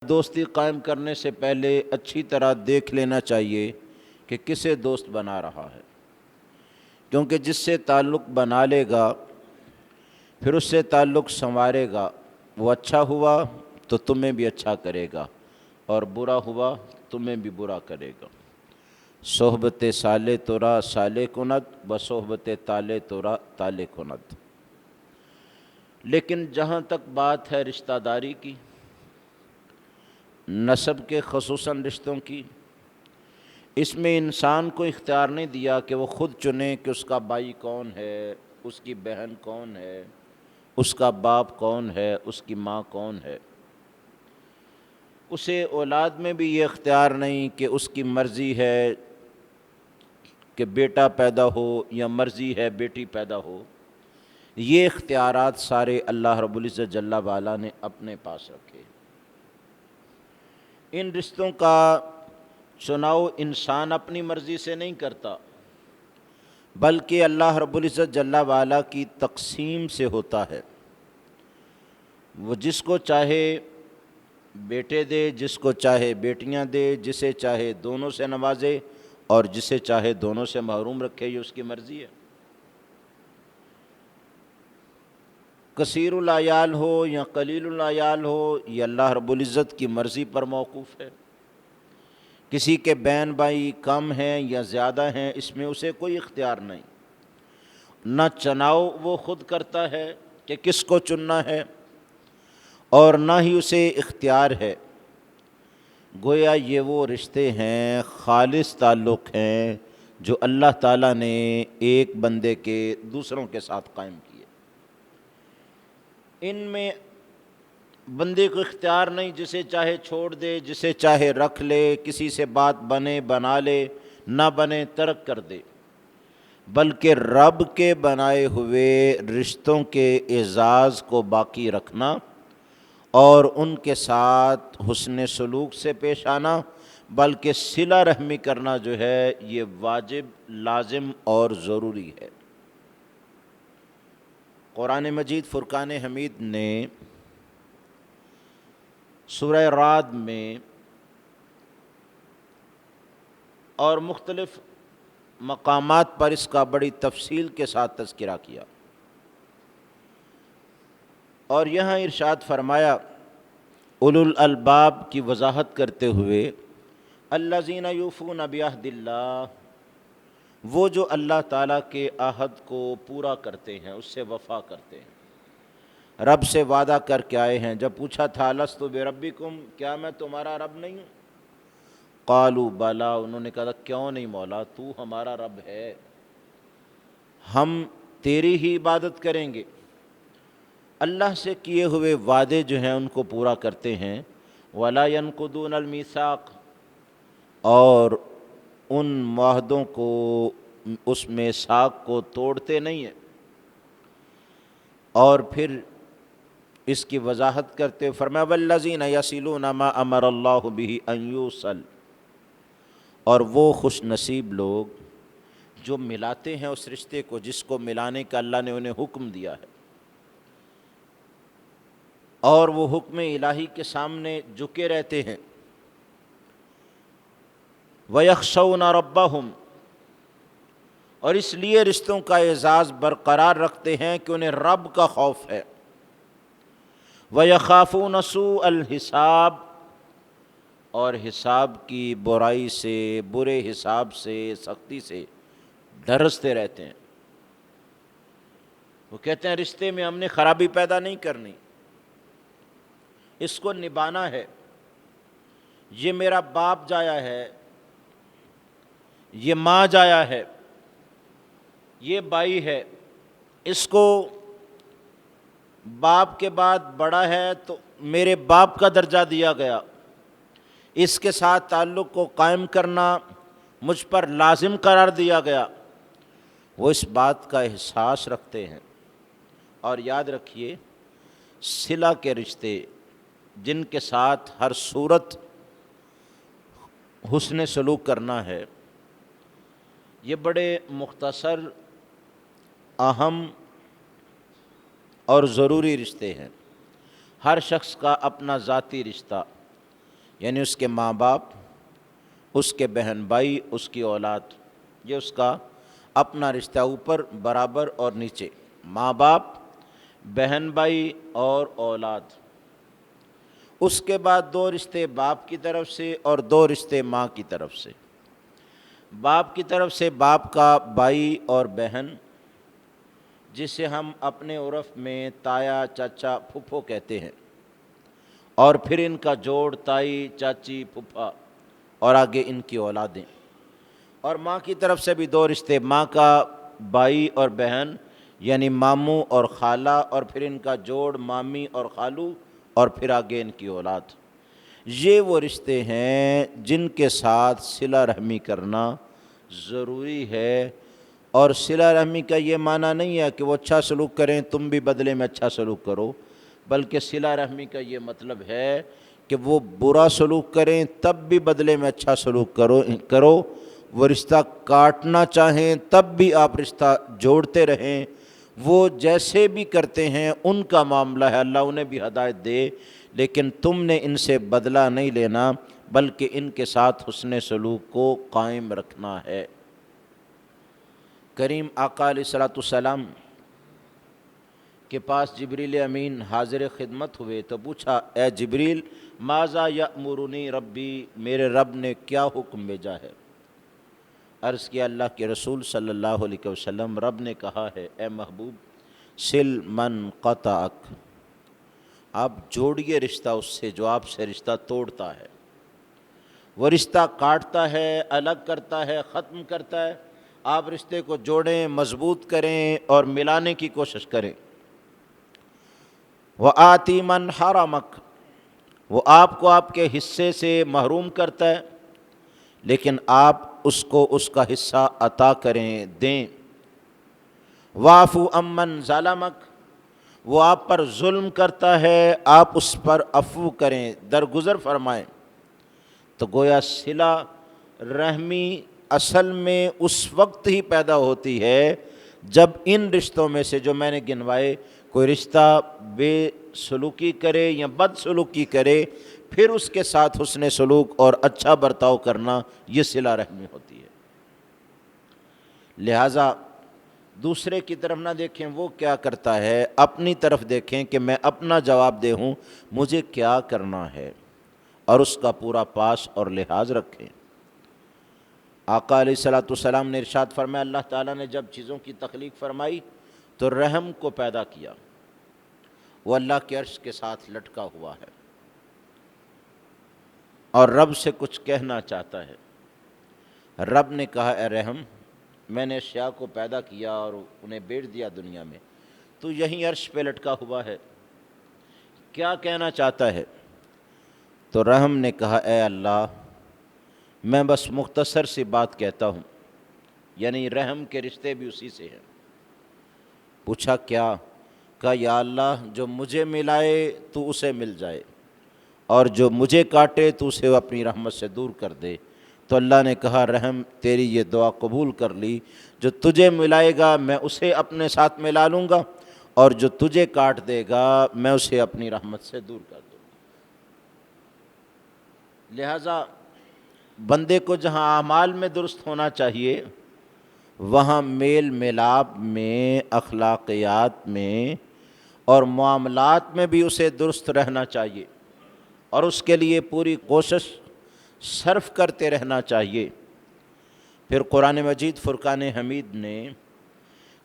دوستی قائم کرنے سے پہلے اچھی طرح دیکھ لینا چاہیے کہ کسے دوست بنا رہا ہے، کیونکہ جس سے تعلق بنا لے گا پھر اس سے تعلق سنوارے گا، وہ اچھا ہوا تو تمہیں بھی اچھا کرے گا اور برا ہوا تمہیں بھی برا کرے گا۔ صحبت سالے تورا سالے کند بصحبت تالے تورا تالے کند۔ لیکن جہاں تک بات ہے رشتہ داری کی، نسب کے خصوصاً رشتوں کی، اس میں انسان کو اختیار نہیں دیا کہ وہ خود چنے کہ اس کا بھائی کون ہے، اس کی بہن کون ہے، اس کا باپ کون ہے، اس کی ماں کون ہے۔ اسے اولاد میں بھی یہ اختیار نہیں کہ اس کی مرضی ہے کہ بیٹا پیدا ہو یا مرضی ہے بیٹی پیدا ہو۔ یہ اختیارات سارے اللہ رب العزت جل وعلا نے اپنے پاس رکھے۔ ان رشتوں کا چناؤ انسان اپنی مرضی سے نہیں کرتا، بلکہ اللہ رب العزت جل وعلا کی تقسیم سے ہوتا ہے۔ وہ جس کو چاہے بیٹے دے، جس کو چاہے بیٹیاں دے، جسے چاہے دونوں سے نوازے اور جسے چاہے دونوں سے محروم رکھے، یہ اس کی مرضی ہے۔ کثیر العیال ہو یا قلیل العیال ہو، یہ اللہ رب العزت کی مرضی پر موقوف ہے۔ کسی کے بہن بھائی کم ہیں یا زیادہ ہیں، اس میں اسے کوئی اختیار نہیں۔ نہ چناؤ وہ خود کرتا ہے کہ کس کو چننا ہے، اور نہ ہی اسے اختیار ہے۔ گویا یہ وہ رشتے ہیں، خالص تعلق ہیں جو اللہ تعالیٰ نے ایک بندے کے دوسروں کے ساتھ قائم کیے۔ ان میں بندے کو اختیار نہیں، جسے چاہے چھوڑ دے، جسے چاہے رکھ لے، کسی سے بات بنے بنا لے، نہ بنے ترک کر دے، بلکہ رب کے بنائے ہوئے رشتوں کے اعزاز کو باقی رکھنا اور ان کے ساتھ حسن سلوک سے پیش آنا، بلکہ صلہ رحمی کرنا جو ہے یہ واجب، لازم اور ضروری ہے۔ قرآن مجید فرقان حمید نے سورہ رعد میں اور مختلف مقامات پر اس کا بڑی تفصیل کے ساتھ تذکرہ کیا، اور یہاں ارشاد فرمایا اولو الالباب کی وضاحت کرتے ہوئے، الذین یوفون بعہد اللہ، وہ جو اللہ تعالیٰ کے عہد کو پورا کرتے ہیں، اس سے وفا کرتے ہیں، رب سے وعدہ کر کے آئے ہیں۔ جب پوچھا تھا الست بربکم، کیا میں تمہارا رب نہیں ہوں؟ قالوا بلا، انہوں نے کہا کیوں نہیں مولا، تو ہمارا رب ہے، ہم تیری ہی عبادت کریں گے۔ اللہ سے کیے ہوئے وعدے جو ہیں ان کو پورا کرتے ہیں۔ ولا ينقضون المیثاق، اور ان معاہدوں کو، اس میثاق کو توڑتے نہیں ہیں۔ اور پھر اس کی وضاحت کرتے فرمایا والذین یصلون ما امر اللہ بہ ان یوصل، اور وہ خوش نصیب لوگ جو ملاتے ہیں اس رشتے کو جس کو ملانے کا اللہ نے انہیں حکم دیا ہے، اور وہ حکم الہی کے سامنے جھکے رہتے ہیں۔ وَيَخْشَوْنَ رَبَّهُمْ، اور اس لیے رشتوں کا اعزاز برقرار رکھتے ہیں کہ انہیں رب کا خوف ہے۔ وَيَخَافُونَ سُوءَ الْحِسَابِ، اور حساب کی برائی سے، برے حساب سے، سختی سے ڈرستے رہتے ہیں۔ وہ کہتے ہیں رشتے میں ہم نے خرابی پیدا نہیں کرنی، اس کو نبھانا ہے۔ یہ میرا باپ جایا ہے، یہ ماں جایا ہے، یہ بھائی ہے، اس کو باپ کے بعد بڑا ہے تو میرے باپ کا درجہ دیا گیا، اس کے ساتھ تعلق کو قائم کرنا مجھ پر لازم قرار دیا گیا۔ وہ اس بات کا احساس رکھتے ہیں۔ اور یاد رکھیے صلہ کے رشتے جن کے ساتھ ہر صورت حسن سلوک کرنا ہے، یہ بڑے مختصر، اہم اور ضروری رشتے ہیں۔ ہر شخص کا اپنا ذاتی رشتہ، یعنی اس کے ماں باپ، اس کے بہن بھائی، اس کی اولاد، یہ اس کا اپنا رشتہ، اوپر برابر اور نیچے ماں باپ، بہن بھائی اور اولاد۔ اس کے بعد 2 رشتے باپ کی طرف سے اور 2 رشتے ماں کی طرف سے۔ باپ کی طرف سے باپ کا بھائی اور بہن، جسے ہم اپنے عرف میں تایا، چاچا، پھپھو کہتے ہیں، اور پھر ان کا جوڑ تائی، چاچی، پھپھا اور آگے ان کی اولادیں۔ اور ماں کی طرف سے بھی 2 رشتے، ماں کا بھائی اور بہن یعنی ماموں اور خالہ، اور پھر ان کا جوڑ مامی اور خالو، اور پھر آگے ان کی اولاد۔ یہ وہ رشتے ہیں جن کے ساتھ صلہ رحمی کرنا ضروری ہے۔ اور صلہ رحمی کا یہ معنی نہیں ہے کہ وہ اچھا سلوک کریں تم بھی بدلے میں اچھا سلوک کرو، بلکہ صلہ رحمی کا یہ مطلب ہے کہ وہ برا سلوک کریں تب بھی بدلے میں اچھا سلوک کرو، وہ رشتہ کاٹنا چاہیں تب بھی آپ رشتہ جوڑتے رہیں۔ وہ جیسے بھی کرتے ہیں ان کا معاملہ ہے، اللہ انہیں بھی ہدایت دے، لیکن تم نے ان سے بدلہ نہیں لینا بلکہ ان کے ساتھ حسن سلوک کو قائم رکھنا ہے۔ کریم آقا علیہ الصلوۃ والسلام کے پاس جبریل امین حاضر خدمت ہوئے تو پوچھا، اے جبریل ماذا یأمرنی ربی، میرے رب نے کیا حکم بھیجا ہے؟ عرض کیا، اللہ کے رسول صلی اللہ علیہ وسلم، رب نے کہا ہے، اے محبوب سل من قطعک، آپ جوڑیے رشتہ اس سے جو آپ سے رشتہ توڑتا ہے۔ وہ رشتہ کاٹتا ہے، الگ کرتا ہے، ختم کرتا ہے، آپ رشتے کو جوڑیں، مضبوط کریں اور ملانے کی کوشش کریں۔ وَآتِ مَنْ حَرَمَک، وہ آپ کو آپ کے حصے سے محروم کرتا ہے لیکن آپ اس کو اس کا حصہ عطا کریں، دیں۔ وَاعْفُ عَمَّنْ ظَلَمَک، وہ آپ پر ظلم کرتا ہے، آپ اس پر عفو کریں، درگزر فرمائیں۔ تو گویا صلہ رحمی اصل میں اس وقت ہی پیدا ہوتی ہے جب ان رشتوں میں سے جو میں نے گنوائے کوئی رشتہ بے سلوکی کرے یا بد سلوکی کرے، پھر اس کے ساتھ حسن سلوک اور اچھا برتاؤ کرنا، یہ صلہ رحمی ہوتی ہے۔ لہٰذا دوسرے کی طرف نہ دیکھیں وہ کیا کرتا ہے، اپنی طرف دیکھیں کہ میں اپنا جواب دہ ہوں، مجھے کیا کرنا ہے، اور اس کا پورا پاس اور لحاظ رکھیں۔ آقا علیہ الصلوۃ والسلام نے ارشاد فرمایا، اللہ تعالیٰ نے جب چیزوں کی تخلیق فرمائی تو رحم کو پیدا کیا، وہ اللہ کے عرش کے ساتھ لٹکا ہوا ہے اور رب سے کچھ کہنا چاہتا ہے۔ رب نے کہا، اے رحم، میں نے اشیاء کو پیدا کیا اور انہیں بیچ دیا دنیا میں، تو یہیں عرش پہ لٹکا ہوا ہے، کیا کہنا چاہتا ہے؟ تو رحم نے کہا، اے اللہ، میں بس مختصر سی بات کہتا ہوں، یعنی رحم کے رشتے بھی اسی سے ہیں۔ پوچھا کیا؟ کہا، یا اللہ، جو مجھے ملائے تو اسے مل جائے، اور جو مجھے کاٹے تو اسے اپنی رحمت سے دور کر دے۔ تو اللہ نے کہا، رحم، تیری یہ دعا قبول کر لی، جو تجھے ملائے گا میں اسے اپنے ساتھ ملا لوں گا، اور جو تجھے کاٹ دے گا میں اسے اپنی رحمت سے دور کر دوں گا۔ لہٰذا بندے کو جہاں اعمال میں درست ہونا چاہیے، وہاں میل ملاپ میں، اخلاقیات میں اور معاملات میں بھی اسے درست رہنا چاہیے، اور اس کے لیے پوری کوشش صرف کرتے رہنا چاہیے۔ پھر قرآن مجید فرقان حمید نے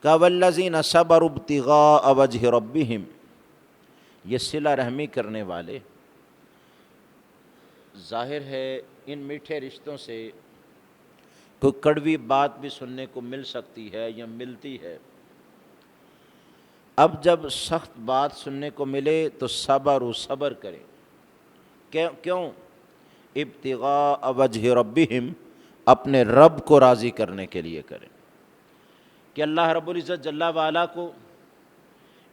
کہا، وَالَّذِينَ صَبَرُوا ابْتِغَاءَ وَجْهِ رَبِّهِمْ، یہ صلہ رحمی کرنے والے، ظاہر ہے ان میٹھے رشتوں سے کوئی کڑوی بات بھی سننے کو مل سکتی ہے یا ملتی ہے۔ اب جب سخت بات سننے کو ملے تو صبر کریں۔ کیوں؟ ابتغاء وجہ ربہم، اپنے رب کو راضی کرنے کے لیے کریں، کہ اللہ رب العزت جل وعلا کو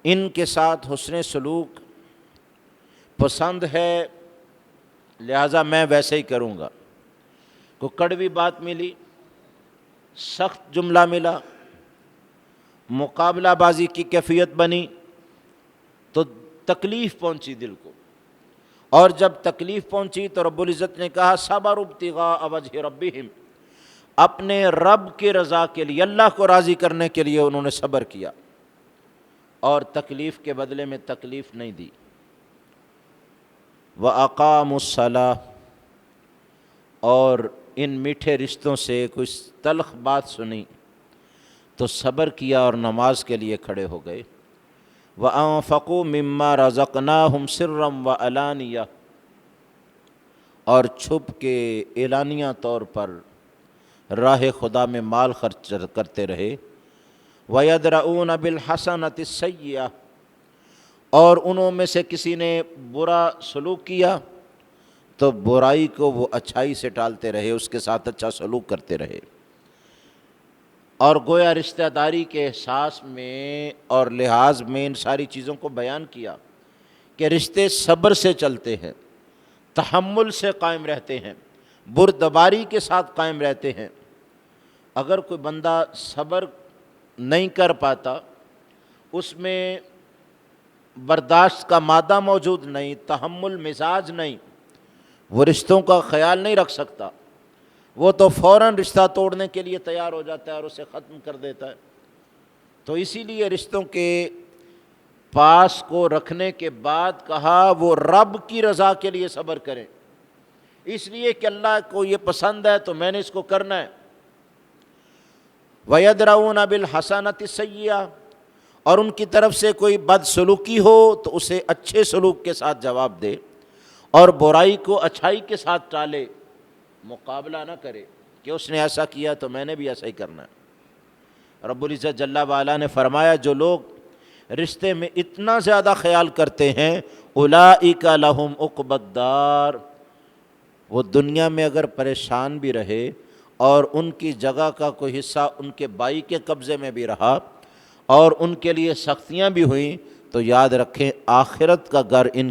ان کے ساتھ حسن سلوک پسند ہے، لہٰذا میں ویسے ہی کروں گا۔ کوئی کڑوی بات ملی، سخت جملہ ملا، مقابلہ بازی کی کیفیت بنی تو تکلیف پہنچی دل کو، اور جب تکلیف پہنچی تو رب العزت نے کہا صبر ابتغاء وجہ ربہم، اپنے رب کی رضا کے لیے، اللہ کو راضی کرنے کے لیے انہوں نے صبر کیا اور تکلیف کے بدلے میں تکلیف نہیں دی۔ وَأَقَامُوا الصَّلَاةَ، اور ان میٹھے رشتوں سے کچھ تلخ بات سنی تو صبر کیا اور نماز کے لیے کھڑے ہو گئے۔ وَأَنفَقُوا مِمَّا رَزَقْنَاهُمْ سِرًّا وَعَلَانِيَةً، اور چھپ کے اعلانیہ طور پر راہ خدا میں مال خرچ کرتے رہے۔ وَيَدْرَؤُونَ بِالْحَسَنَةِ السَّيِّئَةَ، اور انہوں میں سے کسی نے برا سلوک کیا تو برائی کو وہ اچھائی سے ٹالتے رہے، اس کے ساتھ اچھا سلوک کرتے رہے۔ اور گویا رشتہ داری کے احساس میں اور لحاظ میں ان ساری چیزوں کو بیان کیا کہ رشتے صبر سے چلتے ہیں، تحمل سے قائم رہتے ہیں، بردباری کے ساتھ قائم رہتے ہیں۔ اگر کوئی بندہ صبر نہیں کر پاتا، اس میں برداشت کا مادہ موجود نہیں، تحمل مزاج نہیں، وہ رشتوں کا خیال نہیں رکھ سکتا، وہ تو فوراً رشتہ توڑنے کے لیے تیار ہو جاتا ہے اور اسے ختم کر دیتا ہے۔ تو اسی لیے رشتوں کے پاس کو رکھنے کے بعد کہا وہ رب کی رضا کے لیے صبر کریں، اس لیے کہ اللہ کو یہ پسند ہے تو میں نے اس کو کرنا ہے۔ وَيَدْرَؤُونَ بِالْحَسَنَةِ السَّيِّئَةِ، اور ان کی طرف سے کوئی بد سلوکی ہو تو اسے اچھے سلوک کے ساتھ جواب دے اور برائی کو اچھائی کے ساتھ ٹالے، مقابلہ نہ کرے کہ اس نے ایسا کیا تو میں نے بھی ایسا ہی کرنا ہے۔ رب العزت جل وعلا نے فرمایا جو لوگ رشتے میں اتنا زیادہ خیال کرتے ہیں اولئک لہم عقبی الدار، وہ دنیا میں اگر پریشان بھی رہے اور ان کی جگہ کا کوئی حصہ ان کے بھائی کے قبضے میں بھی رہا اور ان کے لیے سختیاں بھی ہوئیں تو یاد رکھیں آخرت کا گھر ان کے